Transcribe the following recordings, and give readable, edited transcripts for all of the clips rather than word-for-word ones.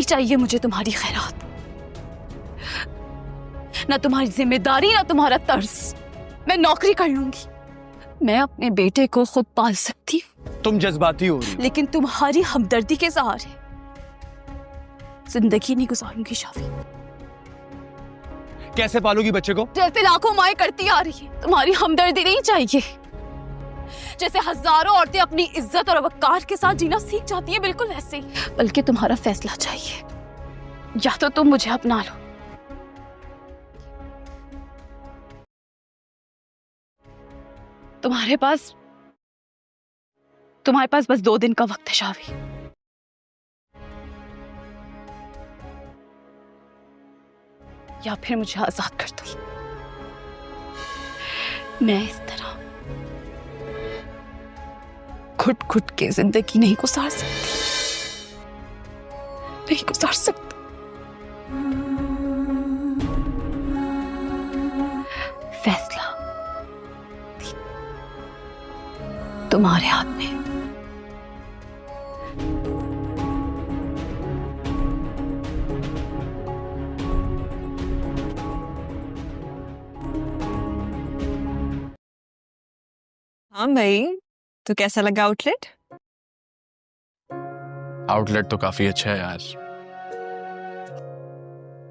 نہیں چاہیے مجھے تمہاری خیرات، نہ تمہاری ذمہ داری، نہ تمہارا طرز۔ میں نوکری کر لوں گی، میں اپنے بیٹے کو خود پال سکتی ہوں۔ تم جذباتی ہو رہی ہو۔ لیکن تمہاری ہمدردی کے سہارے زندگی نہیں گزاروں گی شافی۔ کیسے پالو گی بچے کو؟ جیسے لاکھوں مائیں کرتی آ رہی ہیں۔ تمہاری ہمدردی نہیں چاہیے، جیسے ہزاروں عورتیں اپنی عزت اور وقار کے ساتھ جینا سیکھ جاتی ہیں، بالکل ایسے ہی۔ بلکہ تمہارا فیصلہ چاہیے، یا تو تم مجھے اپنا لو، تمہارے پاس بس 2 دن کا وقت ہے شافی۔ یا پھر مجھے آزاد کر دو۔ میں اس طرح گھٹ گھٹ کے زندگی نہیں گزار سکتی، نہیں گزار سکتی۔ فیصلہ تمہارے ہاتھ میں ہے۔ ہاں بھائی، تو کیسا لگا آؤٹ لیٹ؟ آؤٹ لیٹ تو کافی اچھا ہے یار۔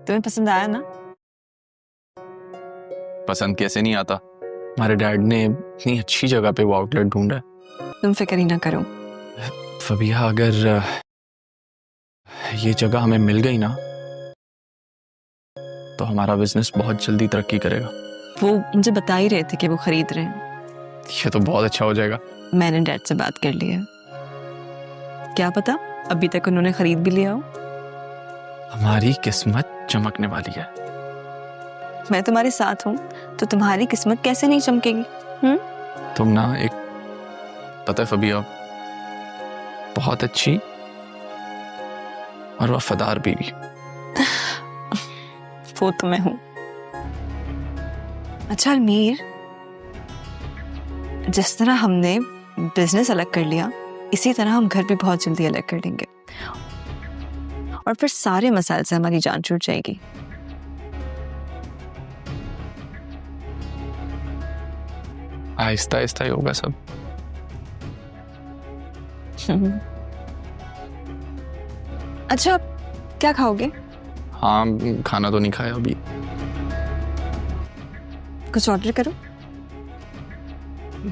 تمہیں پسند آیا نا؟ پسند کیسے نہیں آتا، ہمارے ڈیڈ نے اتنی اچھی جگہ پہ وہ آؤٹ لیٹ ڈھونڈا ہے۔ تم فکر ہی نہ کرو۔ فبیہ اگر یہ جگہ ہمیں مل گئی نا تو ہمارا بزنس بہت جلدی ترقی کرے گا۔ وہ مجھے بتا ہی رہے تھے کہ وہ خرید رہے ہیں۔ یہ تو بہت اچھا ہو جائے گا۔ میں نے ڈیڈ سے بات کر لی ہے، کیا پتا ابھی تک انہوں نے خرید بھی لیا ہو۔ ہماری قسمت چمکنے والی ہے۔ میں تمہارے ساتھ ہوں تو تمہاری قسمت کیسے نہیں چمکے گی؟ تم نا ایک پتہ ہے فبیہ، بہت اچھی اور وفادار بیوی۔ وہ تو میں ہوں۔ اچھا المیر، جس طرح ہم نے بزنس الگ کر لیا، اسی طرح ہم گھر بھی بہت جلدی الگ کر لیں گے، اور پھر سارے مسائل سے ہماری جان چھوٹ جائے گی۔ آہستہ آہستہ ہی ہوگا سب۔ اچھا کیا کھاؤ گے؟ ہاں، کھانا تو نہیں کھایا ابھی۔ کچھ آرڈر کرو؟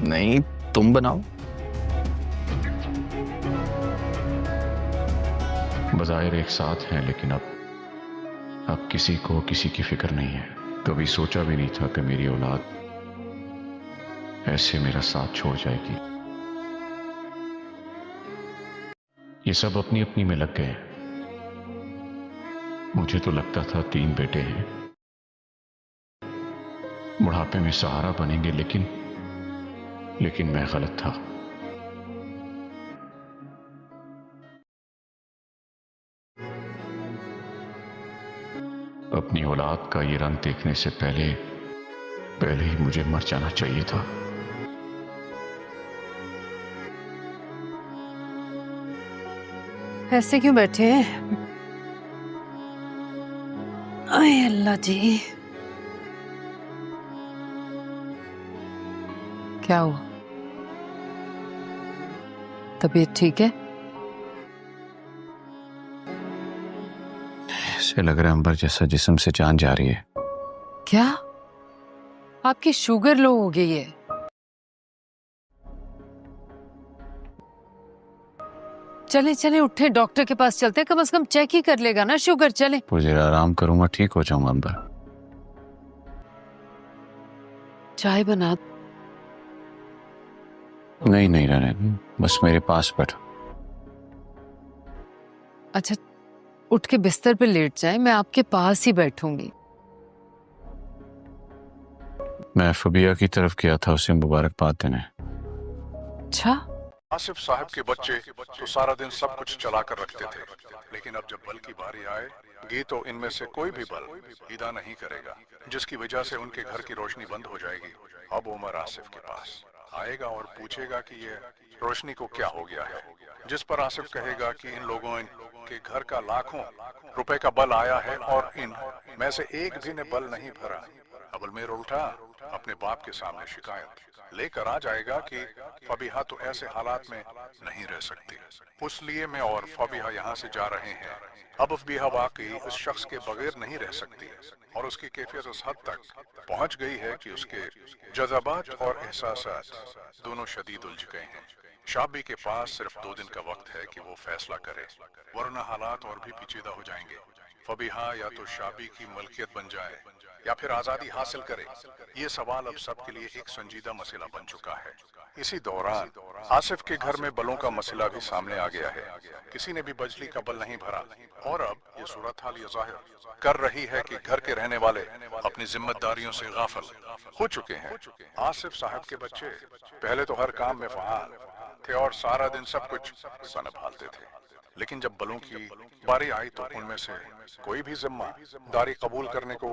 نہیں، تم بناؤ۔ بظاہر ایک ساتھ ہیں لیکن اب کسی کو کسی کی فکر نہیں ہے۔ کبھی سوچا بھی نہیں تھا کہ میری اولاد ایسے میرا ساتھ چھوڑ جائے گی۔ یہ سب اپنی اپنی میں لگ گئے۔ مجھے تو لگتا تھا 3 بیٹے ہیں، بڑھاپے میں سہارا بنیں گے، لیکن میں غلط تھا۔ اپنی اولاد کا یہ رنگ دیکھنے سے پہلے ہی مجھے مر جانا چاہیے تھا۔ ایسے کیوں بیٹھے ہیں؟ اے اللہ جی، کیا ہوا؟ طبیعت ٹھیک ہے؟ ایسے لگ رہا ہے امبر جیسا جسم سے جان جا رہی ہے۔ کیا آپ کی شوگر لو ہو گئی ہے؟ چلیں چلیں اٹھے، ڈاکٹر کے پاس چلتے، کم از کم چیک ہی کر لے گا نا شوگر۔ چلیں مجھے آرام کروں گا ٹھیک ہو جاؤں گا امبر۔ چائے بنا۔ نہیں رہنے دو، بس میرے پاس بیٹھو۔ اچھا اٹھ کے بستر پہ لیٹ جائیں، میں آپ کے پاس ہی بیٹھوں گی۔ میں فبیہ کی طرف گیا تھا اسے مبارکباد دینے۔ اچھا، آصف صاحب کے بچے تو سارا دن سب کچھ چلا کر رکھتے تھے، لیکن اب جب بل کی باری آئے گی تو ان میں سے کوئی بھی بل ادا نہیں کرے گا، جس کی وجہ سے ان کے گھر کی روشنی بند ہو جائے گی۔ اب عمر آصف کے پاس آئے گا اور پوچھے گا کہ یہ روشنی کو کیا ہو گیا ہے، جس پر آصف کہے گا کہ ان لوگوں کے گھر کا لاکھوں रुपए का बल आया है और इन में से एक भी ने बल नहीं भरा। अब अलमेर उल्टा अपने बाप के सामने शिकायत लेकर आ जाएगा कि फबीहा तो ऐसे हालात में नहीं रह सकती, इसलिए मैं और फबीहा यहाँ से जा रहे हैं। अब फबीहा वाकई उस शख्स के बगैर नहीं रह सकती और उसकी कैफियत उस हद तक पहुंच गई है कि उसके जज़्बात और एहसासात दोनों शदीद उलझ गए हैं। शाबी के पास सिर्फ 2 दिन का वक्त है कि वो फैसला करे, वरना हालात और भी पेचीदा हो जाएंगे। फबीहा या तो शाबी की मलकियत बन जाए या फिर आजादी हासिल करे। ये सवाल अब सबके लिए एक संजीदा मसला बन चुका है। इसी दौरान आसिफ के घर में बलों का मसला भी सामने आ गया है। किसी ने भी बजली का बल नहीं भरा और अब ये सूरत हाल ये जाहिर कर रही है कि घर के रहने वाले अपनी जिम्मेदारियों से गाफिल हो चुके हैं। आसिफ साहब के बच्चे पहले तो हर काम में फ़आल थे और सारा दिन सब कुछ संभालते थे, लेकिन जब बलों की बारी आई तो उनमें से कोई भी जिम्मेदारी कबूल करने को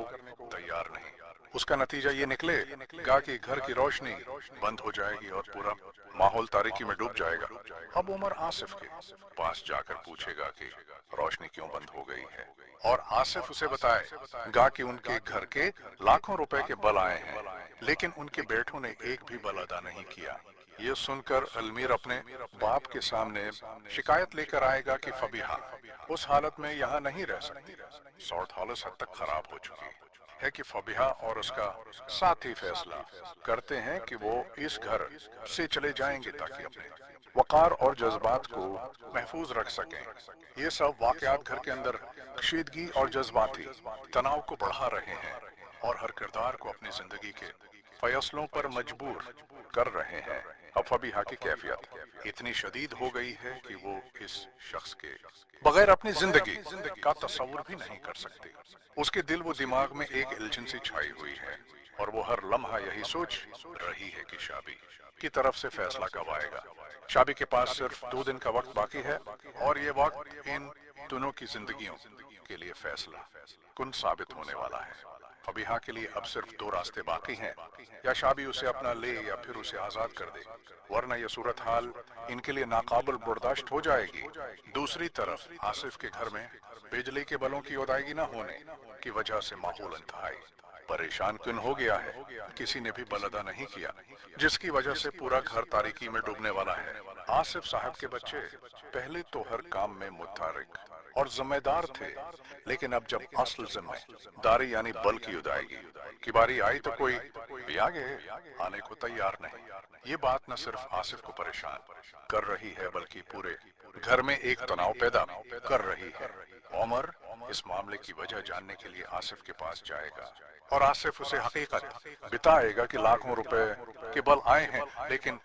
तैयार नहीं। उसका नतीजा ये निकलेगा कि घर की रोशनी बंद हो जाएगी और पूरा माहौल तारीकी में डूब जाएगा। अब उमर आसिफ के पास जाकर पूछेगा कि रोशनी क्यों बंद हो गई है और आसिफ उसे बताएगा कि उनके घर के लाखों रुपए के बल आए हैं, लेकिन उनके बेटों ने एक भी बल अदा नहीं किया। ये सुनकर अलमीर अपने बाप के सामने शिकायत लेकर आएगा कि फबीहा उस हालत में यहाँ नहीं रह सकती। सूरत हाल इस हद तक खराब हो चुकी है कि फबीहा और उसका साथी फैसला करते हैं कि वो इस घर से चले जाएंगे ताकि अपने वकार और जज्बात को महफूज रख सकें। ये सब वाकयात घर के अंदर कशीदगी और जज्बाती तनाव को बढ़ा रहे हैं और हर किरदार को अपनी जिंदगी के फैसलों पर मजबूर कर रहे हैं। अब फबीहा की कैफियत इतनी शदीद हो गई है कि वो इस शख्स के बगैर अपनी जिंदगी का तस्वुर भी नहीं कर सकती। उसके दिल व दिमाग में एक इल्जन सी छाई हुई है और वो हर लम्हा यही सोच रही है कि शाबी की तरफ से फैसला कब आएगा। शाबी के पास सिर्फ 2 दिन का वक्त बाकी है और ये वक्त इन दोनों की जिंदगियों के लिए फैसला कुन साबित होने वाला है। फबीहा के लिए अब सिर्फ 2 रास्ते बाकी हैं, या शाबी उसे अपना ले या फिर उसे आजाद कर दे, वरना यह सूरत हाल इनके लिए नाकाबिल बर्दाश्त हो जाएगी। दूसरी तरफ आसिफ के घर में बिजली के बलों की अदायगी न होने की वजह से माहौल इंतहाई परेशान कुन हो गया है। किसी ने भी बल अदा नहीं किया, जिसकी वजह से पूरा घर तारीकी में डूबने वाला है। आसिफ साहब के बच्चे पहले तो हर काम में मुतहरिक और जिम्मेदार थे, लेकिन अब जब असल जिम्मेदारी यानी बल की अदायगी की बारी आई तो कोई भी आगे आने को तैयार नहीं। ये बात न सिर्फ आसिफ को परेशान कर रही है बल्कि पूरे घर में एक तनाव पैदा कर रही है। उमर इस मामले की वजह जानने के लिए आसिफ के पास जाएगा और आसिफ उसे हकीकत बताएगा कि लाखों रुपए के बल आए हैं, लेकिन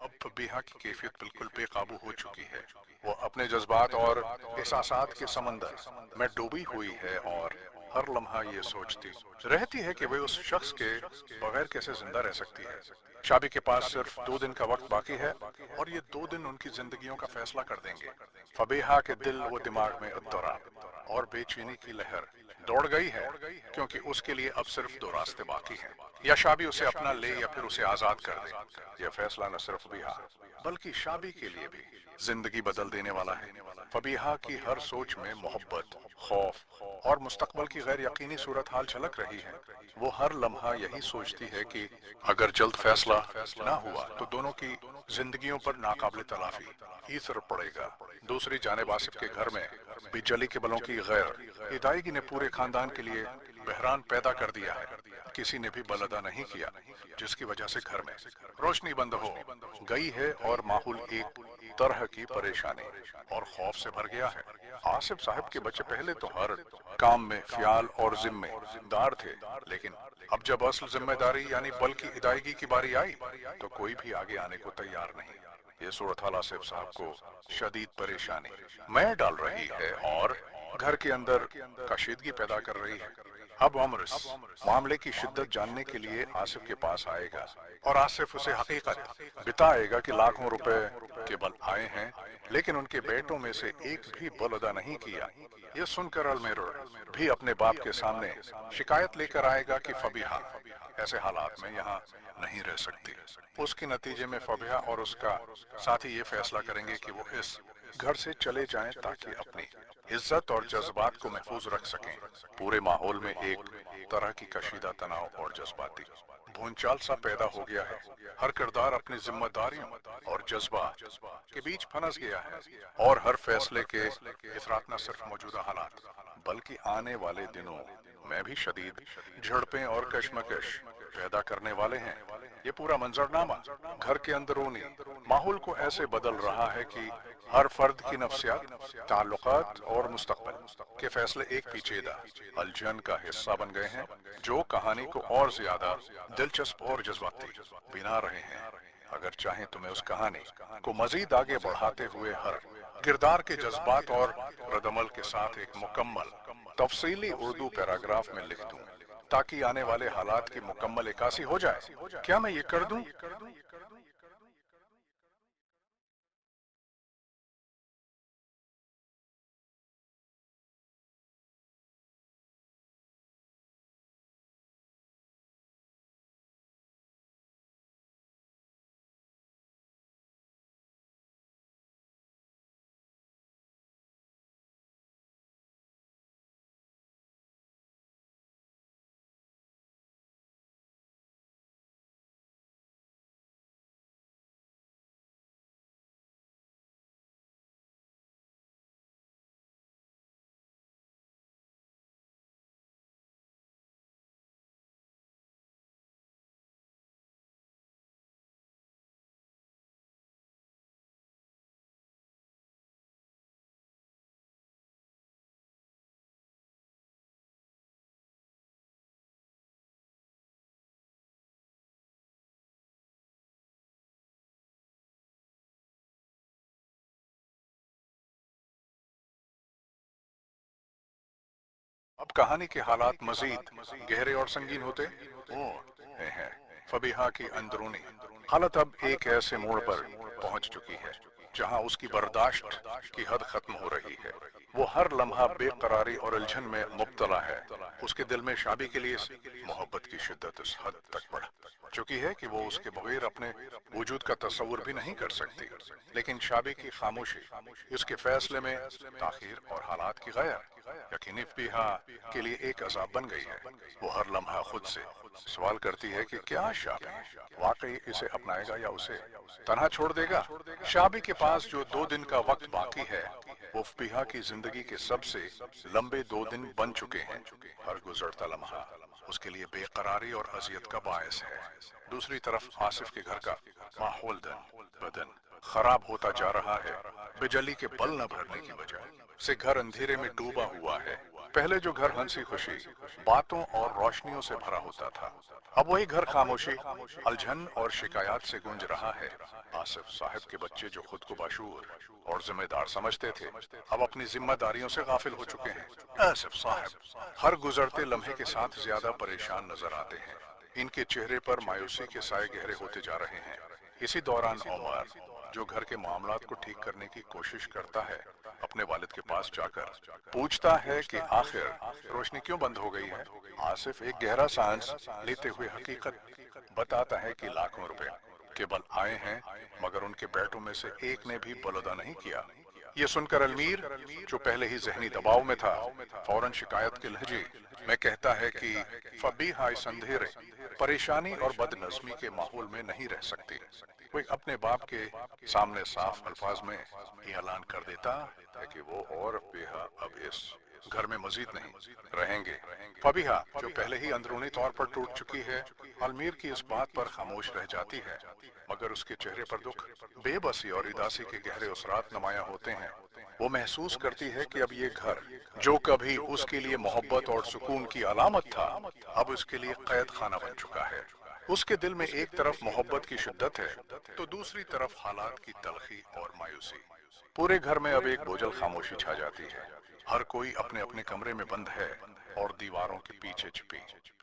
अब फबीहा की कैफियत बिल्कुल बेकाबू हो चुकी है। वो अपने जज्बात और एहसासात के समंदर में डूबी हुई है और हर लम्हा ये सोचती रहती है कि वे उस शख्स के बगैर कैसे जिंदा रह सकती है। शाबी के पास सिर्फ 2 दिन का वक्त बाकी है और ये 2 दिन उनकी जिंदगियों का फैसला कर देंगे। फबीहा के दिल व दिमाग में इत्तराब और बेचैनी की लहर दौड़ गई है, क्योंकि उसके लिए अब सिर्फ 2 रास्ते बाकी हैं, या शाबी उसे अपना ले या फिर उसे आजाद कर दे। यह फैसला न सिर्फ फबीहा बल्कि शाबी के लिए भी जिंदगी बदल देने वाला है। फबीहा की हर सोच में मोहब्बत, खौफ और मुस्तकबल की गैर यकीनी सूरत हाल झलक रही है। वो हर लम्हा यही सोचती है कि अगर जल्द फैसला न हुआ तो दोनों की जिंदगियों पर नाकाबिल तलाफी असर पड़ेगा। दूसरी जानिब आसिफ के घर में बिजली के बलों की गैर अदायगी ने पूरे खानदान के लिए बहरान पैदा कर दिया है। किसी ने भी बल अदा नहीं किया, जिसकी वजह से घर में रोशनी बंद हो गई है और माहौल एक तरह की परेशानी और खौफ से भर गया है। आसिफ साहब के बच्चे पहले तो हर काम में फ़ियाल और जिम्मेदार थे, लेकिन अब जब असल जिम्मेदारी यानी बल की अदायगी की बारी आई तो कोई भी आगे आने को तैयार नहीं। ये सूरत हाल आसिफ साहब को शदीद परेशानी में डाल रही है और घर के अंदर कशीदगी पैदा कर रही है। अब उमर इस मामले की शिद्दत जानने के लिए आसिफ के पास आएगा और आसिफ उसे हकीकत बताएगा कि लाखों रुपए के बल आए हैं, लेकिन उनके बेटों में से एक भी बल अदा नहीं किया। यह सुनकर अलमेर भी अपने बाप के सामने शिकायत लेकर आएगा कि फबीहा ऐसे हालात में यहाँ नहीं रह सकती। उसके नतीजे में फबीहा और उसका साथी ये फैसला करेंगे कि वो इस घर से चले जाएं ताकि अपनी इज्जत और जज्बात को महफूज रख सकें। पूरे माहौल में एक तरह की कशीदा तनाव और जज्बाती भूंचाल सा पैदा हो गया है। हर किरदार अपनी जिम्मेदारियों और जज्बा के बीच फंस गया है और हर फैसले के इफरात न सिर्फ मौजूदा हालात बल्कि आने वाले दिनों में भी शदीद झड़पें और कशमकश पैदा करने वाले हैं। ये पूरा मंजरनामा घर के अंदरूनी माहौल को ऐसे बदल रहा है कि हर फर्द की नफ्सियात, ताल्लुकात और मुस्तकबिल के फैसले एक पेचीदा उलझन का हिस्सा बन गए हैं, जो कहानी को और ज्यादा दिलचस्प और जज्बाती बना रहे हैं। अगर चाहें तो मैं उस कहानी को मजीद आगे बढ़ाते हुए हर किरदार के जज्बात और रदमल के साथ एक मुकम्मल तफसीली उर्दू पैराग्राफ में लिख दूं ताकि आने वाले हालात की मुकम्मल इकासी हो जाए। क्या मैं ये कर दूं? अब कहानी के हालात मजीद गहरे और संगीन होते हैं। फबीहा की अंदरूनी हालत अब एक ऐसे मोड़ पर पहुंच चुकी है जहां उसकी बर्दाश्त की हद खत्म हो रही है। वो हर लम्हा बेकरारी और उलझन में मुब्तला है। उसके दिल में शाबी के लिए मोहब्बत की शिद्दत इस हद तक बढ़ चुकी है कि वो उसके बगैर अपने वजूद का तस्वुर भी नहीं कर सकती। लेकिन शाबी की खामोशी, उसके फैसले में ताखीर और हालात की गैर यकीनी फबीहा के लिए एक अज़ाब बन गई है। वो हर लम्हा खुद से सवाल करती है कि क्या शाबी वाकई इसे अपनाएगा या उसे तन्हा छोड़ देगा। शाबी के पास जो 2 दिन का वक्त बाकी है वो फबीहा की जिंदगी के सबसे लंबे 2 दिन बन चुके हैं। हर गुजरता लम्हा उसके लिए बेकरारी और अजियत का बायस है। दूसरी तरफ आसिफ के घर का माहौल दिन बदन खराब होता जा रहा है। बिजली के बल न भरने की वजह से घर अंधेरे में डूबा हुआ है। पहले जो घर हंसी खुशी बातों और रोशनियों से भरा होता था, अब वही घर खामोशी, उलझन और शिकायत से गूंज रहा है। आसिफ साहब के बच्चे जो खुद को बाशूर और जिम्मेदार समझते थे, अब अपनी जिम्मेदारियों से गाफिल हो चुके हैं। आसिफ साहब हर गुजरते लम्हे के साथ ज्यादा परेशान नजर आते हैं। इनके चेहरे पर मायूसी के साए गहरे होते जा रहे हैं। इसी दौरान उमर, जो घर के मामलात को ठीक करने की कोशिश करता है, अपने वालिद के पास जाकर पूछता है कि आखिर रोशनी क्यों बंद हो गई है। आसिफ एक गहरा सांस लेते हुए हकीकत बताता है कि लाखों रुपए केवल आए हैं, मगर उनके बेटों में से एक ने भी बलौदा नहीं किया। ये सुनकर अलमीर, जो पहले ही जहनी दबाव में था, फौरन शिकायत के लहजे में कहता है कि फबीहा इस अंधेरे, परेशानी और बदनज़मी के माहौल में नहीं रह सकती। वो अपने बाप के सामने साफ अल्फाज में ही ऐलान कर देता है कि वो और फबीहा अब इस घर में मजीद नहीं रहेंगे। फबीहा, जो पहले ही अंदरूनी तौर पर टूट चुकी है, अलमीर की इस बात पर खामोश रह जाती है, मगर उसके चेहरे पर दुख, बेबसी और उदासी के गहरे असरात नुमायां होते हैं। वो महसूस करती है कि अब ये घर, जो कभी उसके लिए मोहब्बत और सुकून की अलामत था, अब उसके लिए कैद खाना बन चुका है। उसके दिल में एक तरफ मोहब्बत की शिद्दत है, तो दूसरी तरफ हालात की तलखी और मायूसी। पूरे घर में अब एक बोझल खामोशी छा जाती है। हर कोई अपने अपने कमरे में बंद है और दीवारों के पीछे छिपी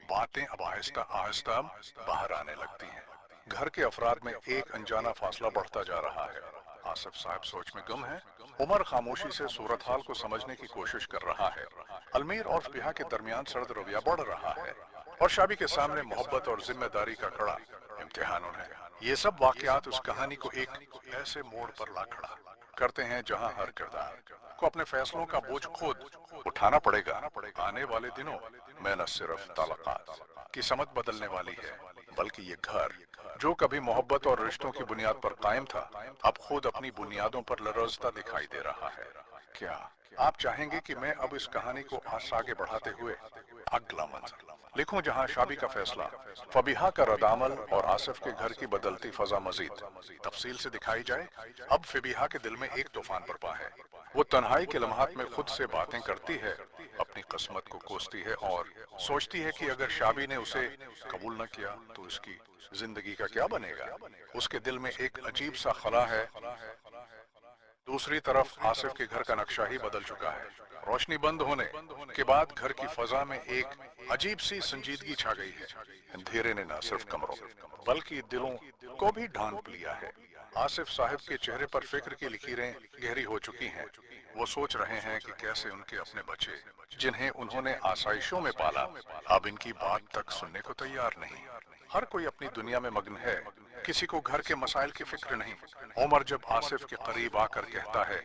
बातें अब आहिस्ता आहिस्ता बाहर आने लगती हैं। घर के अफराद में एक अनजाना फासला बढ़ता जा रहा है। आसिफ साहब सोच में गुम है। उमर खामोशी से सूरत हाल को समझने की कोशिश कर रहा है। अलमीर और फबीहा के दरमियान सर्द रवैया बढ़ रहा है और शाबी के सामने मोहब्बत और जिम्मेदारी का कड़ा इम्तिहान है। ये सब वाकयात उस कहानी को एक ऐसे मोड़ पर ला खड़ा करते हैं जहां हर किरदार को अपने फैसलों का बोझ खुद उठाना पड़ेगा। आने वाले दिनों में न सिर्फ ताल्लुकात की समत बदलने वाली है, बल्कि ये घर जो कभी मोहब्बत और रिश्तों की बुनियाद पर कायम था, अब खुद अपनी बुनियादों पर लरजता दिखाई दे रहा है। क्या आप चाहेंगे कि मैं अब इस कहानी को आगे बढ़ाते हुए अगला मंजर लिखूं, जहां शाबी का फैसला, फबीहा का रद्द-अमल और आसिफ के घर की बदलती फजा मजीद तफसील से दिखाई जाए? अब फबीहा के दिल में एक तूफान बरपा है। वो तन्हाई के लम्हात में खुद से बातें करती है, अपनी किस्मत को कोसती है और सोचती है कि अगर शाबी ने उसे कबूल न किया तो उसकी जिंदगी का क्या बनेगा। उसके दिल में एक अजीब सा खला है। दूसरी तरफ आसिफ के घर का नक्शा ही बदल चुका है। रोशनी बंद होने के बाद घर की फजा में एक अजीब सी संजीदगी छा गई है। अंधेरे ने न सिर्फ कमरों बल्कि दिलों को भी ढांप लिया है। आसिफ साहब के चेहरे पर फिक्र की लकीरें गहरी हो चुकी हैं। वो सोच रहे हैं कि कैसे उनके अपने बच्चे, जिन्हें उन्होंने आसाइशों में पाला, अब इनकी बात तक सुनने को तैयार नहीं। हर कोई अपनी दुनिया में मग्न है, किसी को घर के मसाइल की फिक्र नहीं। उमर जब आसिफ के करीब आकर कहता है,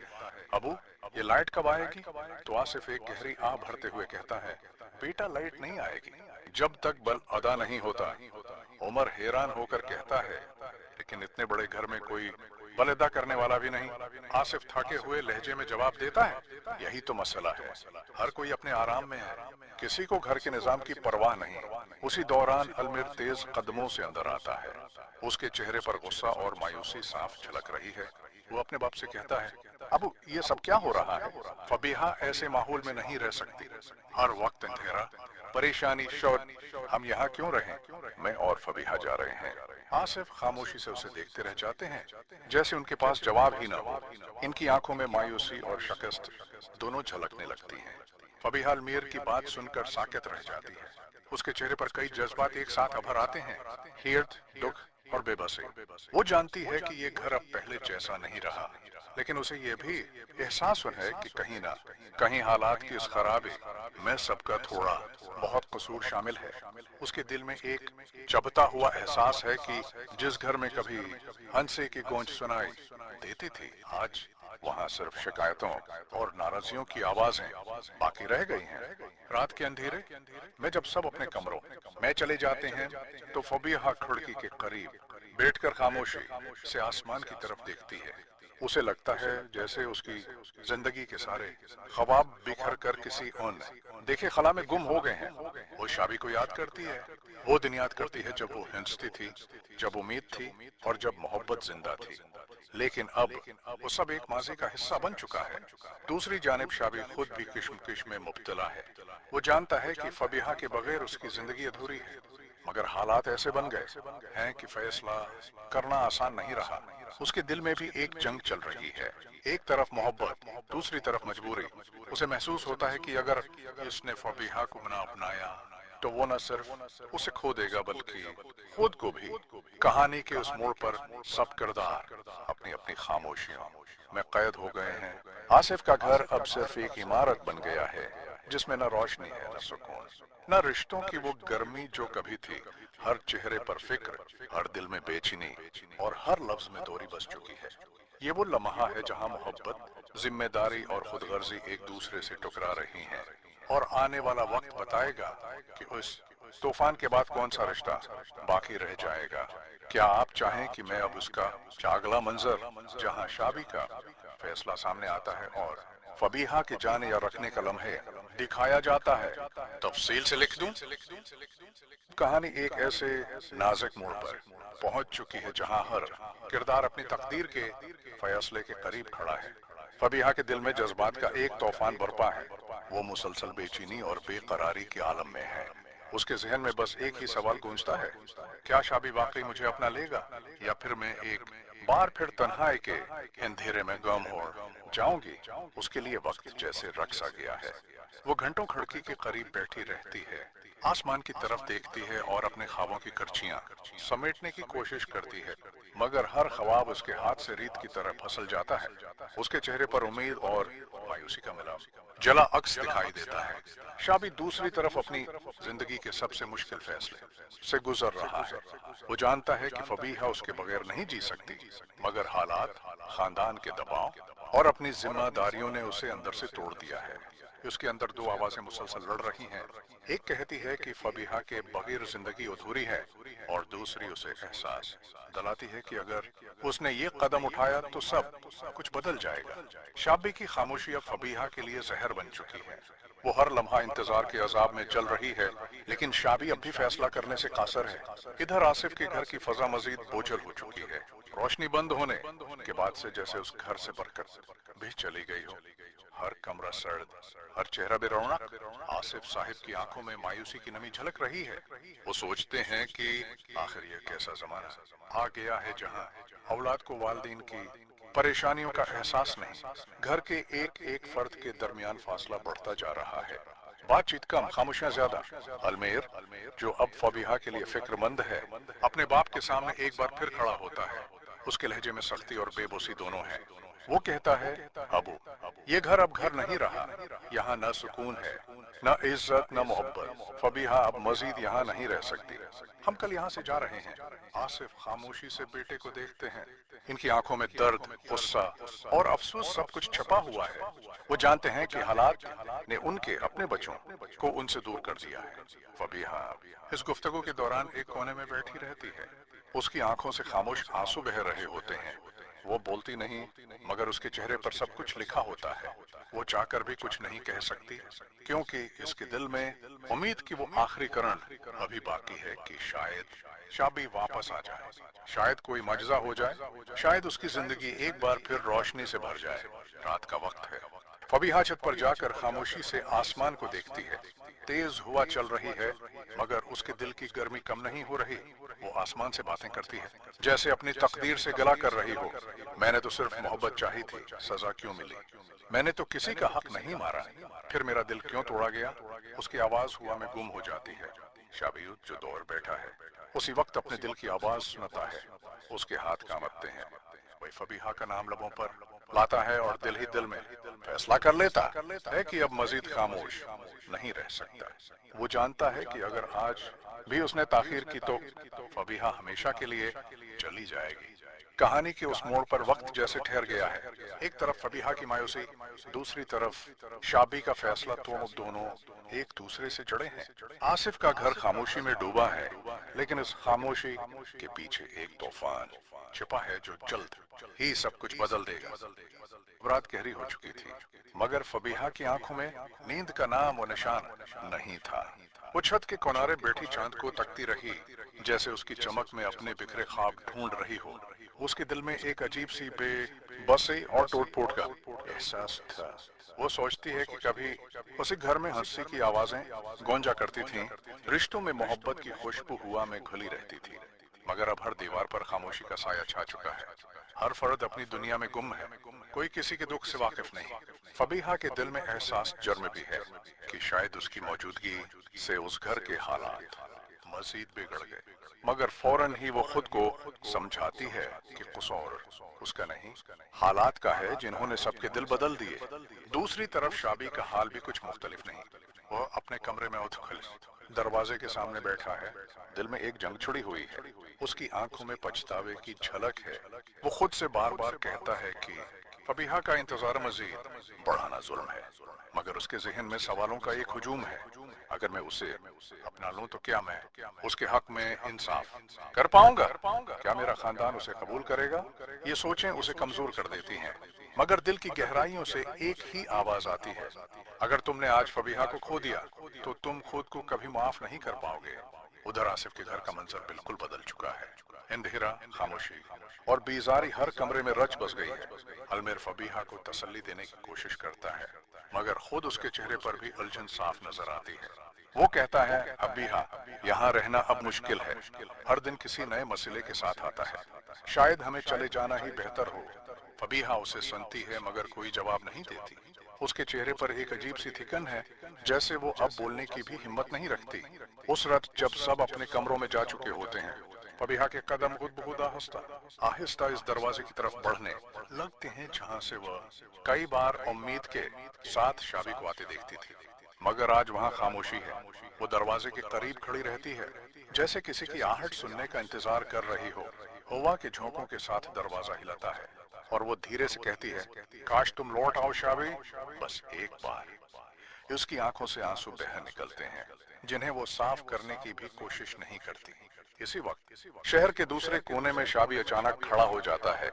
अबू ये लाइट कब आएगी, तो आसिफ एक गहरी आह भरते हुए कहता है, बेटा लाइट नहीं आएगी जब तक बल अदा नहीं होता। उमर हैरान होकर कहता है, लेकिन इतने बड़े घर में कोई बल अदा करने वाला भी नहीं। आसिफ थके हुए लहजे में जवाब देता है, यही तो मसला है, हर कोई अपने आराम में है, किसी को घर के निजाम की परवाह नहीं। उसी दौरान अलमिर तेज कदमों से अंदर आता है। उसके चेहरे पर गुस्सा और मायूसी साफ झलक रही है। वो अपने बाप से कहता है, अब ये सब क्या हो रहा है? फबीहा ऐसे माहौल में नहीं रह सकती। हर वक्त अंधेरा, परेशानी, शोर, हम यहाँ क्यों रहें? मैं और फबीहा जा रहे हैं। आसिफ खामोशी से उसे देखते रह जाते हैं, जैसे उनके पास जवाब ही न हो। इनकी आंखों में मायूसी और शिकस्त दोनों झलकने लगती हैं। फबीहा अलमीर की बात सुनकर साकित रह जाती है। उसके चेहरे पर कई जज्बात एक साथ उभर आते हैं, हिर्द, दुख और बेबसी। वो जानती है कि ये घर अब पहले जैसा नहीं रहा, लेकिन उसे ये भी एहसास है कि कहीं ना कहीं हालात की इस खराबी में सबका थोड़ा बहुत कसूर शामिल है। उसके दिल में एक चबता हुआ एहसास है कि जिस घर में कभी हंसे की गूंज सुनाई देती थी, आज वहाँ सिर्फ शिकायतों और नाराजियों की आवाजें बाकी रह गई हैं। रात के अंधेरे में जब सब अपने कमरों में चले जाते हैं, तो फबीहा खिड़की के करीब बैठकर खामोशी से आसमान की तरफ देखती है। उसे लगता है जैसे उसकी जिंदगी के सारे ख्वाब बिखर कर किसी उन देखे खला में गुम हो गए हैं। वो शाबी को याद करती है, वो दिन याद करती है जब वो हिंसती थी, जब उम्मीद थी और जब मोहब्बत जिंदा थी। लेकिन अब वो सब एक माजी का हिस्सा बन चुका है। दूसरी जानिब शाबी खुद भी किश्मकिश में मुब्तला है। वो जानता है कि फबीहा के बगैर उसकी जिंदगी अधूरी है, मगर हालात ऐसे बन गए हैं कि फैसला करना आसान नहीं रहा। उसके दिल में भी एक जंग चल रही है, एक तरफ मोहब्बत, दूसरी तरफ मजबूरी। उसे महसूस होता है कि अगर इसने फबीहा को ना अपनाया तो वो न सिर्फ उसे खो देगा बल्कि खुद को भी। कहानी के उस मोड़ पर सब किरदार अपनी अपनी खामोशियों में कैद हो गए हैं। आसिफ का घर अब सिर्फ एक इमारत बन गया है, जिसमें न रोशनी है, न सुकून, न रिश्तों की वो गर्मी जो कभी थी। हर चेहरे पर फिक्र, हर दिल में बेचैनी और हर लफ्ज में दूरी बस चुकी है। ये वो लम्हा है जहां मोहब्बत, जिम्मेदारी और खुदगर्जी एक दूसरे से टकरा रही हैं। और आने वाला वक्त बताएगा कि उस तूफान के बाद कौन सा रिश्ता बाकी रह जाएगा। क्या आप चाहें कि मैं अब उसका अगला मंजर, जहां शाबी का फैसला सामने आता है और फबीहा के जाने या रखने का लम्हे दिखाया जाता है, तफसील से लिख दूं? कहानी एक ऐसे नाजुक मोड़ पर पहुंच चुकी है जहां हर किरदार अपनी तकदीर के फैसले के करीब खड़ा है। फबीहा के दिल में जज्बात का एक तूफान बरपा है। वो मुसलसल बेचैनी और बेकरारी के आलम में है। उसके जहन में बस एक ही सवाल गूंजता है, क्या शाबी वाकई मुझे अपना लेगा या फिर मैं एक बार फिर तन्हाई के अंधेरे में गम हो जाऊंगी। उसके लिए वक्त जैसे रख सा गया है। वो घंटों खिड़की के करीब बैठी रहती है, आसमान की तरफ देखती है और अपने ख्वाबों की करचियां समेटने की कोशिश करती है, मगर हर ख्वाब उसके हाथ से रीत की तरह फसल जाता है। उसके चेहरे पर उम्मीद और मायूसी का मिलाप जला अक्स दिखाई देता है। शाबी दूसरी तरफ अपनी जिंदगी के सबसे मुश्किल फैसले से गुजर रहा है। वो जानता है कि फबीहा उसके बगैर नहीं जी सकती, मगर हालात, खानदान के दबाव और अपनी जिम्मेदारियों ने उसे अंदर से तोड़ दिया है। उसके अंदर दो आवाजें मुसलसल लड़ रही हैं। एक कहती है कि फबीहा के बगैर जिंदगी अधूरी है, और दूसरी उसे एहसास दिलाती है कि अगर उसने ये कदम उठाया तो सब कुछ बदल जाएगा। शाबी की खामोशी अब फबीहा के लिए जहर बन चुकी है। वो हर लम्हा इंतजार के अजाब में जल रही है, लेकिन शाबी अब भी फैसला करने से कासर है। इधर आसिफ के घर की फजा मजीद बोझल हो चुकी है। रोशनी बंद होने के बाद से जैसे उस घर से बरकत भी चली गई हो। हर कमरा सर्द, हर चेहरा बेरौनक। आसिफ साहिब की आंखों में मायूसी की नमी झलक रही है। वो सोचते हैं कि आखिर ये कैसा जमाना आ गया है जहां औलाद को वालिदैन की परेशानियों का एहसास नहीं। घर के एक एक फर्द के दरमियान फासला बढ़ता जा रहा है। बातचीत कम, खामोशियां ज्यादा। अलमेर, जो अब फबीहा के लिए फिक्रमंद है, अपने बाप के सामने एक बार फिर खड़ा होता है। उसके लहजे में सख्ती और बेबसी दोनों है। वो कहता है, अबू, ये घर अब घर नहीं रहा। यहाँ न सुकून है, न इज्जत, न मोहब्बत। फबीहा अब मजीद यहाँ नहीं रह सकती। हम कल यहाँ से जा रहे हैं। आसिफ खामोशी से बेटे को देखते हैं। इनकी आंखों में दर्द, गुस्सा और अफसोस सब कुछ छपा हुआ है। वो जानते हैं कि हालात ने उनके अपने बच्चों को उनसे दूर कर दिया है। फबीहा इस गुफ्तगू के दौरान एक कोने में बैठी रहती है। उसकी आंखों से खामोश आंसू बह रहे होते हैं। वो बोलती नहीं, मगर उसके चेहरे पर सब कुछ लिखा होता है। वो चाहकर भी कुछ नहीं कह सकती, क्योंकि इसके दिल में उम्मीद की वो आखिरी करण अभी बाकी है कि शायद शाबी वापस आ जाए, शायद कोई मजजा हो जाए, शायद उसकी जिंदगी एक बार फिर रोशनी से भर जाए। रात का वक्त है। फबीहा छत पर जाकर खामोशी से आसमान को देखती है। तेज हवा चल रही है, मगर उसके दिल की गर्मी कम नहीं हो रही। वो आसमान से बातें करती है, जैसे अपनी तकदीर से गला कर रही हो। मैंने तो सिर्फ मोहब्बत चाही थी, सजा क्यों मिली? मैंने तो किसी का हक नहीं मारा, फिर मेरा दिल क्यों तोड़ा गया? उसकी आवाज हुआ में गुम हो जाती है। शाबी जो दौर बैठा है, उसी वक्त अपने दिल की आवाज सुनता है। उसके हाथ कांपते हैं। वही फबीहा का नाम लबों पर लाता है और दिल ही दिल में फैसला कर लेता है कि अब मजीद खामोश नहीं रह सकता। वो जानता है कि अगर आज भी उसने ताखीर की तो फबीहा हमेशा के लिए चली जाएगी। कहानी के उस मोड़ पर वक्त जैसे ठहर गया है। एक तरफ फबीहा की मायूसी, दूसरी तरफ शाबी का फैसला, तो दोनों एक दूसरे से जुड़े हैं। आसिफ का घर खामोशी में डूबा है, लेकिन इस खामोशी के पीछे एक तूफान छिपा है जो जल्द ही सब कुछ बदल देगा। रात गहरी हो चुकी थी, मगर फबीहा की आंखों में नींद का नाम और निशान नहीं था। वो छत के किनारे बैठी चांद को तकती रही, जैसे उसकी चमक में अपने बिखरे ख्वाब ढूंढ रही हो। उसके दिल में एक अजीब सी बेबसी और टूट-फूट का एहसास था। वो सोचती है कि कभी उसी घर में हंसी की आवाजें गूंजा करती थीं, रिश्तों में मोहब्बत की खुशबू हुआ में घुली रहती थी। मगर अब हर दीवार पर खामोशी का साया छा चुका है। हर फर्द अपनी दुनिया में गुम है, कोई किसी के दुख से वाकिफ नहीं। फबीहा के दिल में एहसास जर्म भी है कि शायद उसकी मौजूदगी से उस घर के हालात मजीद बिगड़ गए, मगर फौरन ही वो खुद को समझाती है कि कसूर उसका नहीं, हालात का है जिन्होंने सबके दिल बदल दिए। दूसरी तरफ शाबी का हाल भी कुछ मुख्तलिफ नहीं। वो अपने कमरे में उथल दरवाजे के सामने बैठा है। दिल में एक जंग छुड़ी हुई है। उसकी आंखों में पछतावे की झलक है। वो खुद से बार बार कहता है कि फबीहा का इंतजार मजीद बढ़ाना जुल्म है, मगर उसके जहन में सवालों का एक हुजूम है। अगर मैं उसे अपना लूं तो क्या मैं उसके हक में इंसाफ कर पाऊंगा? क्या मेरा खानदान उसे कबूल करेगा? ये सोचें उसे कमजोर कर देती हैं, मगर दिल की गहराइयों से एक ही आवाज आती है, अगर तुमने आज फबीहा को खो दिया तो तुम खुद को कभी माफ नहीं कर पाओगे। उधर आसिफ के घर का मंजर बिल्कुल बदल चुका है। अंधेरा, खामोशी और बेजारी हर कमरे में रच बस गई है। अलमेर फबीहा को तसल्ली देने की कोशिश करता है, मगर खुद उसके चेहरे पर भी उलझन साफ नजर आती है। वो कहता है, फबीहा, यहाँ रहना अब मुश्किल है। हर दिन किसी नए मसले के साथ आता है। शायद हमें चले जाना ही बेहतर हो। फबीहा उसे सुनती है, मगर कोई जवाब नहीं देती। उसके चेहरे पर एक अजीब सी थिकन है, जैसे वो अब बोलने की भी हिम्मत नहीं रखती। उस रात जब सब अपने कमरों में जा चुके होते हैं, फबीहा के कदम गुदगुदा आहिस्ता इस दरवाजे की तरफ बढ़ने लगते हैं, जहां से वह कई बार उम्मीद के साथ शाबी को आते देखती थी। मगर आज वहां खामोशी है। वो दरवाजे के करीब खड़ी रहती है, जैसे किसी की आहट सुनने का इंतजार कर रही हो। हवा के झोंकों के साथ दरवाजा हिलता है और वो धीरे से कहती है, काश तुम लौट आओ शाबी, बस एक बार। उसकी आंखों से आंसू बह निकलते हैं जिन्हें वो साफ करने की भी कोशिश नहीं करती। इसी वक्त शहर के दूसरे कोने में शाबी अचानक खड़ा हो जाता है,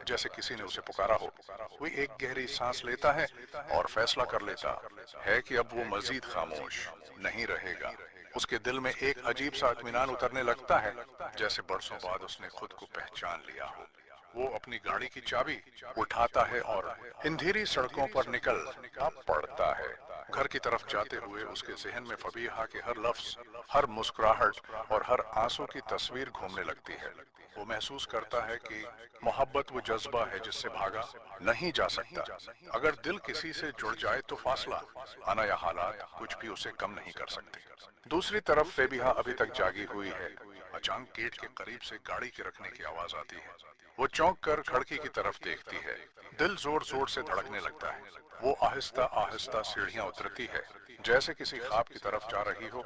जैसे किसी ने उसे पुकारा हो। वो एक गहरी सांस लेता है और फैसला कर लेता है कि अब वो मजीद खामोश नहीं रहेगा। उसके दिल में एक अजीब सा इत्मीनान उतरने लगता है, जैसे बरसों बाद उसने खुद को पहचान लिया हो। वो अपनी गाड़ी की चाबी उठाता है और अंधेरी सड़कों पर निकल पड़ता है। घर की तरफ जाते हुए उसके जहन में फबीहा के हर लफ्ज, हर मुस्कुराहट और हर आंसू की तस्वीर घूमने लगती है। वो महसूस करता है कि मोहब्बत वो जज्बा है जिससे भागा नहीं जा सकता। अगर दिल किसी से जुड़ जाए तो फासला, आना या हालात कुछ भी उसे कम नहीं कर सकते। दूसरी तरफ फेबिहा अभी तक जागी हुई है। अचानक गेट के करीब से गाड़ी के रखने की आवाज आती है। वो चौंक कर खिड़की की तरफ देखती है। दिल जोर जोर से धड़कने लगता है। वो आहिस्ता आहिस्ता सीढ़ियां उतरती है, जैसे किसी ख्वाब की तरफ जा रही हो।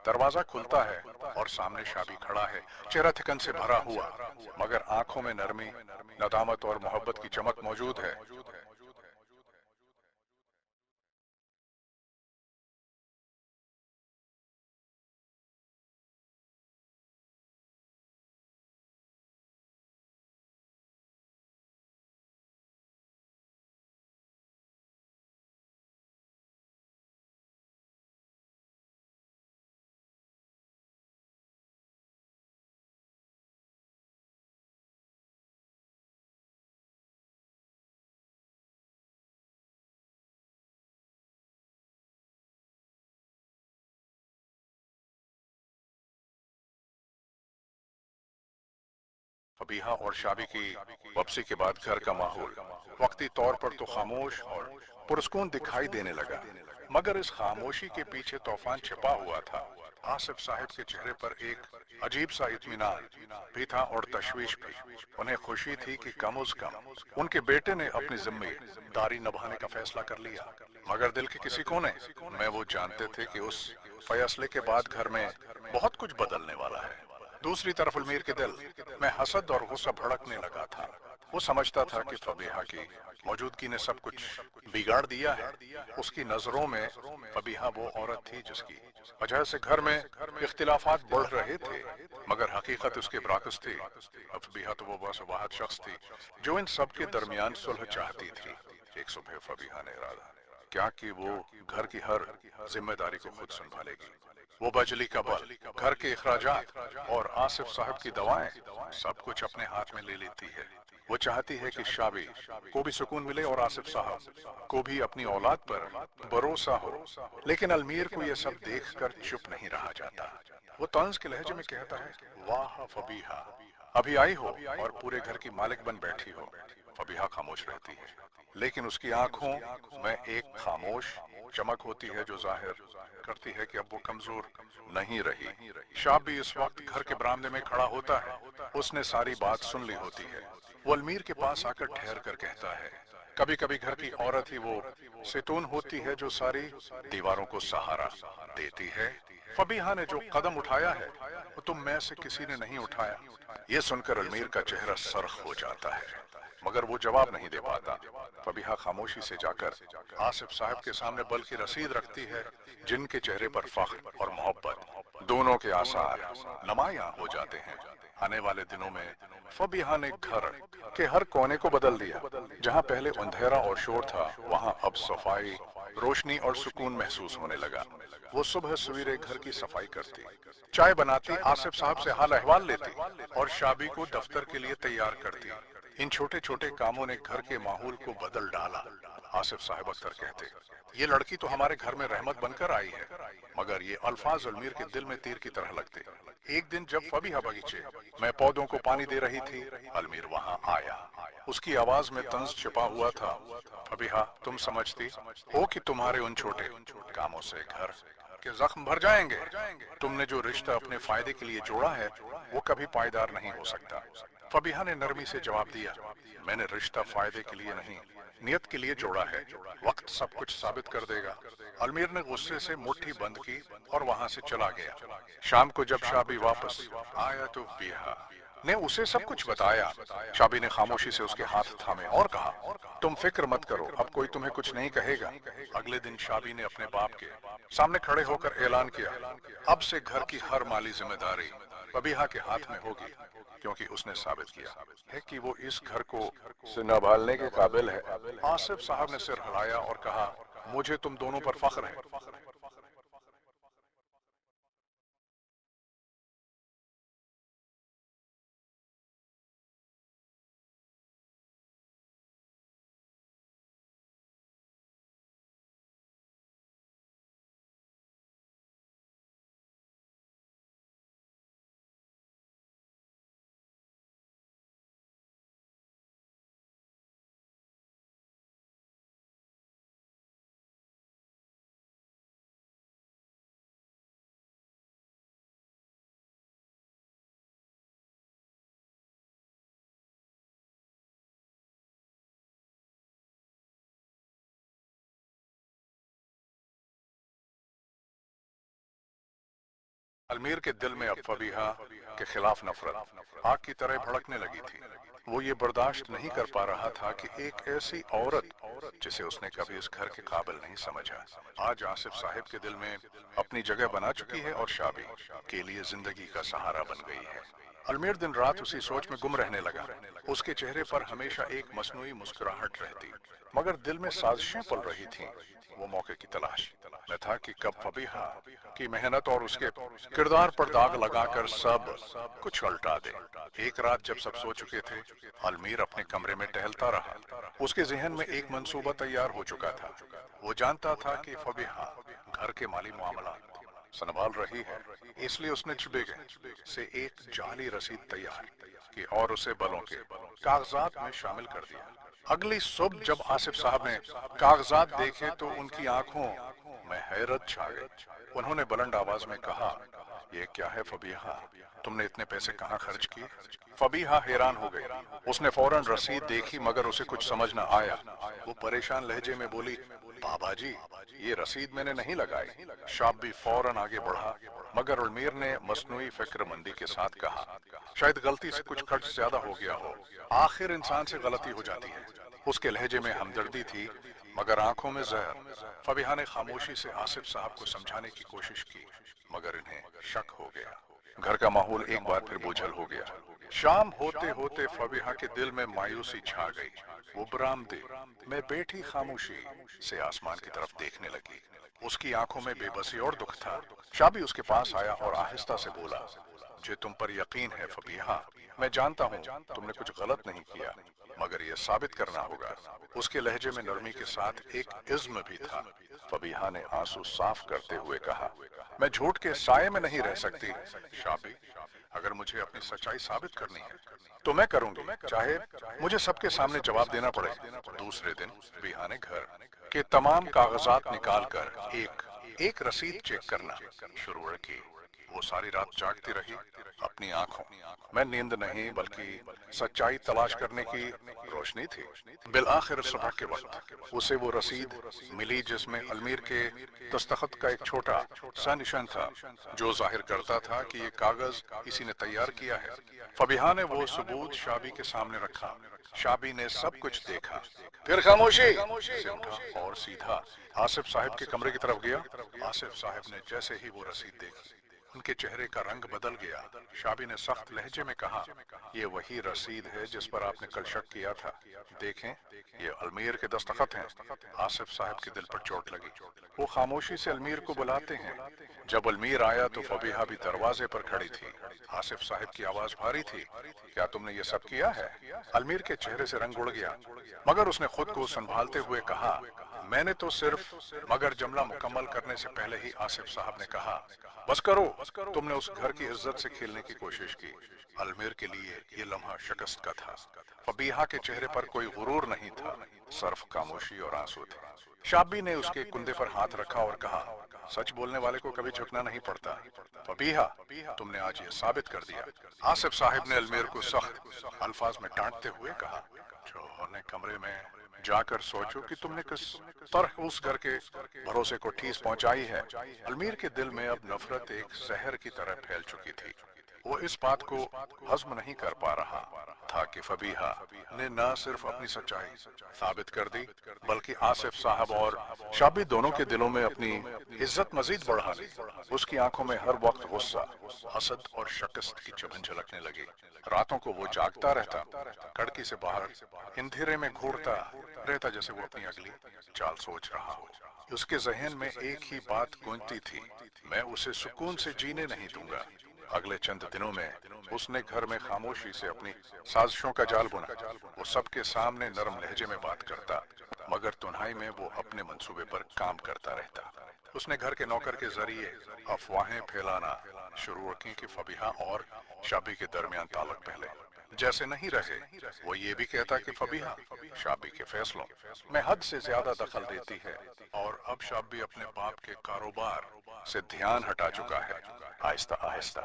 दरवाजा खुलता है और सामने शाबी खड़ा है, चेहरा थकन से भरा हुआ, मगर आंखों में नरमी, नदामत और मोहब्बत की चमक मौजूद है। फबीहा और शाबी की वापसी के बाद घर का माहौल वक्ती तौर पर तो खामोश और पुरस्कून दिखाई देने लगा, मगर इस खामोशी के पीछे तूफान छिपा हुआ था। आसिफ साहब के चेहरे पर एक अजीब सा इत्मीनान भी था और तशवीश भी। उन्हें खुशी थी कि कम से कम उनके बेटे ने अपनी जिम्मेदारी निभाने का फैसला कर लिया, मगर दिल के किसी कोने में वो जानते थे कि उस फैसले के बाद घर में बहुत कुछ बदलने वाला है। दूसरी तरफ अलमीर के दिल में हसद और गुस्सा भड़कने लगा था। वो समझता था कि फबीहा की मौजूदगी ने सब कुछ बिगाड़ दिया है। उसकी नजरों में फबीहा वो औरत थी जिसकी वजह से घर में इख्तिलाफात बढ़ रहे थे, मगर हकीकत उसके बरअक्स थी। फबीहा तो वो बस वाहिद शख्स थी जो इन सब के दरमियान सुलह चाहती थी। एक सुबह फबीहा ने इरादा क्या कि वो घर की हर जिम्मेदारी को खुद संभालेगी। वो बिजली का बिल, घर के अखराजात और आसिफ साहब की दवाएं सब कुछ अपने हाथ में ले लेती है। वो चाहती है कि शाबी को भी सुकून मिले और आसिफ साहब को भी अपनी औलाद पर भरोसा हो, लेकिन अलमीर को ये सब देखकर चुप नहीं रहा जाता। वो तंज के लहजे में कहता है, वाह फबीहा, अभी आई हो और पूरे घर की मालिक बन बैठी हो। फबीहा खामोश रहती है, लेकिन उसकी आंखों में एक खामोश चमक होती है जो जाहिर करती है कि अब वो कमजोर नहीं रही। शाबी इस वक्त घर के बरामदे में खड़ा होता है। उसने सारी बात सुन ली होती है। वो अलमीर के पास आकर ठहर कर कहता है, कभी कभी घर की औरत ही वो सितून होती है जो सारी दीवारों को सहारा देती है। फबीहा ने जो कदम उठाया है वो तुम में से किसी ने नहीं उठाया। ये सुनकर अलमीर का चेहरा सरख हो जाता है, मगर वो जवाब नहीं दे पाता। फबीहा खामोशी से जाकर आसिफ साहब के सामने बल की रसीद रखती है, जिनके चेहरे पर फख्र और मोहब्बत दोनों के आसार नुमायां हो जाते हैं। आने वाले दिनों में फबीहा ने घर के हर कोने को बदल दिया। जहां पहले अंधेरा और शोर था, वहां अब सफाई, रोशनी और सुकून महसूस होने लगा। वो सुबह सवेरे घर की सफाई करती, चाय बनाती, आसिफ साहब से हाल अहवाल लेती और शाबी को दफ्तर के लिए तैयार करती। इन छोटे छोटे कामों ने घर के माहौल को बदल डाला। आसिफ साहब अक्सर कहते, ये लड़की तो हमारे घर में रहमत बनकर आई है, मगर ये अल्फाज अलमीर के दिल में तीर की तरह लगते। एक दिन जब फबीहा बगीचे में पौधों को पानी दे रही थी, अलमीर वहां आया। उसकी आवाज में तंज छिपा हुआ था। फबीहा, तुम समझती हो कि तुम्हारे उन छोटे कामों से घर के जख्म भर जाएंगे। तुमने जो रिश्ता अपने फायदे के लिए जोड़ा है वो कभी पायदार नहीं हो सकता। फबीहा ने नरमी से जवाब दिया, मैंने रिश्ता फायदे के लिए नहीं, नियत के लिए जोड़ा है। वक्त सब कुछ साबित कर देगा। अलमीर ने गुस्से से मुट्ठी बंद की और वहां से चला गया। शाम को जब शाबी वापस आया तो फबीहा ने उसे सब कुछ बताया। शाबी ने खामोशी से उसके हाथ थामे और कहा, तुम फिक्र मत करो, अब कोई तुम्हें कुछ नहीं कहेगा। अगले दिन शाबी ने अपने बाप के सामने खड़े होकर ऐलान किया, अब से घर की हर माली जिम्मेदारी फबीहा के हाथ में होगी, क्योंकि उसने साबित किया है कि वो इस घर को संभालने के काबिल है। आसिफ साहब ने सिर हिलाया और कहा, मुझे तुम दोनों पर फख्र है। अलमीर के दिल में अब फबीहा के खिलाफ नफरत आग की तरह भड़कने लगी थी। वो ये बर्दाश्त नहीं कर पा रहा था कि एक ऐसी औरत जिसे उसने कभी इस घर के काबिल नहीं समझा, आज आसिफ साहिब के दिल में अपनी जगह बना चुकी है और शाबी के लिए जिंदगी का सहारा बन गई है। अलमीर दिन रात उसी सोच में गुम रहने लगा। उसके चेहरे पर हमेशा एक मसनूई मुस्कुराहट रहती, मगर दिल में साजिशें पल रही थीं। वो मौके की तलाश में था कि कब फबीहा की मेहनत और उसके किरदार पर दाग लगाकर सब कुछ उल्टा दे। एक रात जब सब सो चुके थे, अलमीर अपने कमरे में टहलता रहा। उसके जहन में एक मंसूबा तैयार हो चुका था। वो जानता था कि फबीहा घर के माली मामला संभाल रही है, इसलिए उसने छुपेगे से एक जाली रसीद तैयार की और उसे बलों के कागजात में शामिल कर दिया। अगली सुबह जब आसिफ साहब ने कागजात देखे तो उनकी आंखों में हैरत छा गई। उन्होंने बुलंद आवाज में कहा, ये क्या है फबीहा, तुमने इतने पैसे कहाँ खर्च किए? फबीहा हैरान हो गई। उसने फौरन रसीद देखी मगर उसे कुछ समझ न आया। वो परेशान लहजे में बोली, बाबा जी ये रसीद मैंने नहीं लगाई। शाबी फौरन आगे बढ़ा मगर अलमीर ने मसनूई फिक्रमंदी के साथ कहा, शायद गलती से कुछ खर्च ज्यादा हो गया हो। आखिर इंसान से गलती हो जाती है। उसके लहजे में हमदर्दी थी मगर आंखों में जहर। फबीहा ने खामोशी से आसिफ साहब को समझाने की कोशिश की मगर इन्हें शक हो गया। घर का माहौल एक बार फिर बोझल हो गया। शाम होते होते फबीहा के दिल में मायूसी छा गई। वो बरामदे में बैठी खामोशी से आसमान की तरफ देखने लगी। उसकी आंखों में बेबसी और दुख था। शाबी उसके पास आया और आहिस्ता से बोला, मुझे तुम पर यकीन है फबीहा, मैं जानता हूँ तुमने कुछ गलत नहीं किया, मगर यह साबित करना होगा। उसके लहजे में नरमी के साथ एक इज्म भी था। फबीहा ने आंसू साफ करते हुए कहा, मैं झूठ के साये में नहीं रह सकती शाबी, अगर मुझे अपनी सच्चाई साबित करनी है तो मैं करूंगी, चाहे मुझे सबके सामने जवाब देना पड़े। दूसरे दिन फबीहा ने घर के तमाम कागजात निकालकर एक रसीद चेक करना शुरू की। वो सारी रात जागती रही, अपनी आंखों में नींद नहीं बल्कि सच्चाई तलाश करने की रोशनी थी। बिल आखिर सुबह के वक्त उसे वो रसीद मिली जिसमें अलमीर के दस्तखत का एक छोटा सा निशान था जो जाहिर करता था कि ये कागज इसी ने तैयार किया है। फबीहा ने वो सबूत शाबी के सामने रखा। शाबी ने सब कुछ देखा, फिर खामोशी से उठा और सीधा आसिफ साहब के कमरे की तरफ गया। आसिफ साहब ने जैसे ही वो रसीद देखी, उनके चेहरे का रंग बदल गया। शाबी ने सख्त लहजे में कहा, ये वही रसीद है जिस पर आपने कल शक किया था, देखें ये अलमीर के दस्तखत हैं। आसिफ साहब के दिल पर चोट लगी। वो खामोशी से अलमीर को बुलाते हैं। जब अलमीर आया तो फबीहा भी दरवाजे पर खड़ी थी। आसिफ साहब की आवाज भारी थी, क्या तुमने ये सब किया है? अलमीर के चेहरे से रंग उड़ गया मगर उसने खुद को संभालते हुए कहा, मैंने तो सिर्फ, मगर जुमला मुकम्मल करने से पहले ही आसिफ साहब ने कहा, बस करो, तुमने उस घर की इज्जत से खेलने की कोशिश की। अलमीर के लिए ये लम्हा शिकस्त का था। फबीहा के चेहरे पर कोई गुरूर नहीं था, सिर्फ खामोशी और आंसू थे। शाबी ने उसके कुंधे पर हाथ रखा और कहा, सच बोलने वाले को कभी झुकना नहीं पड़ता। फबीहा, तुमने आज ये साबित कर दिया। आसिफ साहब ने अलमीर को सख्त अल्फाज में डांटते हुए कहा, जो कमरे में जाकर सोचो कि तुमने किस तरह उस घर के भरोसे को ठेस पहुंचाई है। अलमीर के दिल में अब नफरत एक जहर की तरह फैल चुकी थी। वो इस बात को हजम नहीं कर पा रहा था कि फबीहा ने न सिर्फ अपनी सच्चाई साबित कर दी बल्कि आसिफ साहब और शाबी दोनों के दिलों में अपनी इज्जत मजीद बढ़ा ली। उसकी आंखों में हर वक्त गुस्सा, हसद और शिकस्त की चुभन झलकने लगी। रातों को वो जागता रहता, खिड़की से बाहर अंधेरे में घूरता रहता जैसे वो अपनी अगली चाल सोच रहा हो। उसके जहन में एक ही बात गूंजती थी, मैं उसे सुकून से जीने नहीं दूंगा। अगले चंद दिनों में उसने घर में खामोशी से अपनी साजिशों का जाल बुना। वो सबके सामने नरम लहजे में बात करता, मगर तुन्हाई में वो अपने मंसूबे पर काम करता रहता। उसने घर के नौकर के जरिए अफवाहें फैलाना शुरू रखी कि फबीहा और शाबी के दरमियान ताल्लुक पहले जैसे नहीं रहे। वो ये भी कहता कि फबीहा शाबी के फैसलों में हद से ज्यादा दखल देती है और अब शाबी अपने बाप के कारोबार से ध्यान हटा चुका है। आहिस्ता आहिस्ता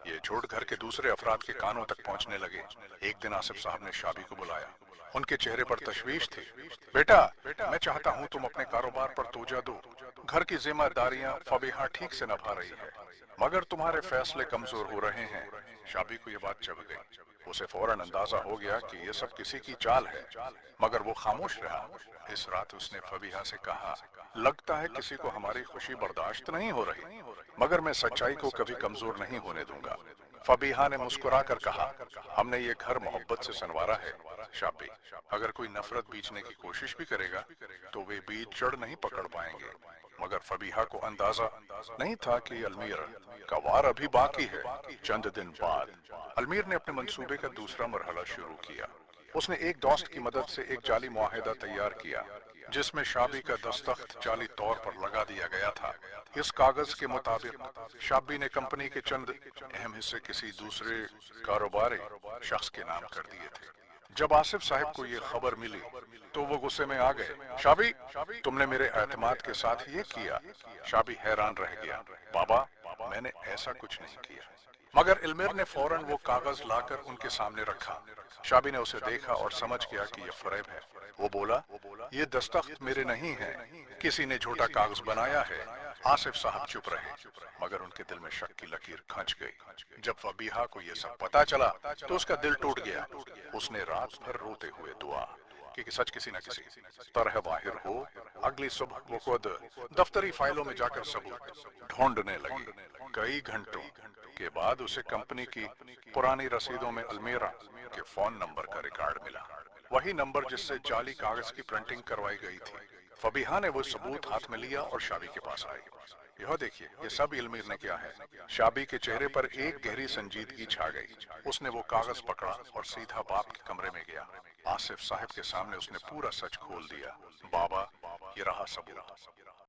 ये झूठ घर के दूसरे अफराद के कानों तक पहुंचने लगे। एक दिन आसिफ साहब ने शाबी को बुलाया। उनके चेहरे पर तशवीश थी। बेटा, मैं चाहता हूं तुम अपने कारोबार पर तोजा दो। घर की जिम्मेदारियां फबीहा ठीक से निभा रही है, मगर तुम्हारे फैसले कमजोर हो रहे हैं। शाबी को ये बात चुभ गई। उसे फौरन अंदाजा हो गया कि ये सब किसी की चाल है, मगर वो खामोश रहा। इस रात उसने फबीहा से कहा, लगता है किसी को हमारी खुशी बर्दाश्त नहीं हो रही, मगर मैं सच्चाई को कभी कमजोर नहीं होने दूंगा। फबीहा ने मुस्कुराकर कहा, हमने ये घर मोहब्बत से संवारा है शाबी। अगर कोई नफरत बीजने की कोशिश भी करेगा तो वे बीज जड़ नहीं पकड़ पाएंगे। मगर फबीहा को अंदाजा नहीं था कि अलमीर का वार अभी बाकी है। चंद दिन बाद अलमीर ने अपने मंसूबे का दूसरा मरहला शुरू किया। उसने एक दोस्त की मदद से एक जाली मुआहिदा तैयार किया जिसमें शाबी का दस्तखत जाली तौर पर लगा दिया गया था। इस कागज के मुताबिक शाबी ने कंपनी के चंद अहम हिस्से किसी दूसरे कारोबारी शख्स के नाम कर दिए थे। जब आसिफ साहब को ये खबर मिली तो वो गुस्से में आ गए। शाबी, तुमने मेरे एतमाद के साथ ये किया। शाबी हैरान रह गया। बाबा, मैंने ऐसा कुछ नहीं किया। मगर इल्मीर ने फौरन वो कागज लाकर उनके सामने रखा। शाबी ने उसे देखा और समझ गया कि ये फरेब है। वो बोला, ये दस्तखत मेरे नहीं है, किसी ने झूठा कागज बनाया है। आसिफ साहब चुप रहे, मगर उनके दिल में शक की लकीर खंच गई। जब फबीहा को ये सब पता चला तो उसका दिल टूट गया। उसने रात भर रोते हुए दुआ कि सच किसी न किसी तरह बाहिर हो। अगली सुबह वो खुद दफ्तरी फाइलों में जाकर सबूत ढूंढने लगी। कई घंटों के बाद उसे कंपनी की पुरानी रसीदों में अलमीरा के फोन नंबर का रिकॉर्ड मिला, वही नंबर जिससे जाली कागज की प्रिंटिंग करवाई गई थी। फबीहा ने वो सबूत हाथ में लिया और शाबी के पास आई। यह देखिए, ये सब इल्मीर ने किया है। शाबी के चेहरे पर एक गहरी संजीदगी छा गई। उसने वो कागज पकड़ा और सीधा बाप के कमरे में गया। आसिफ साहब के सामने उसने पूरा सच खोल दिया। बाबा, ये रहा सबूत।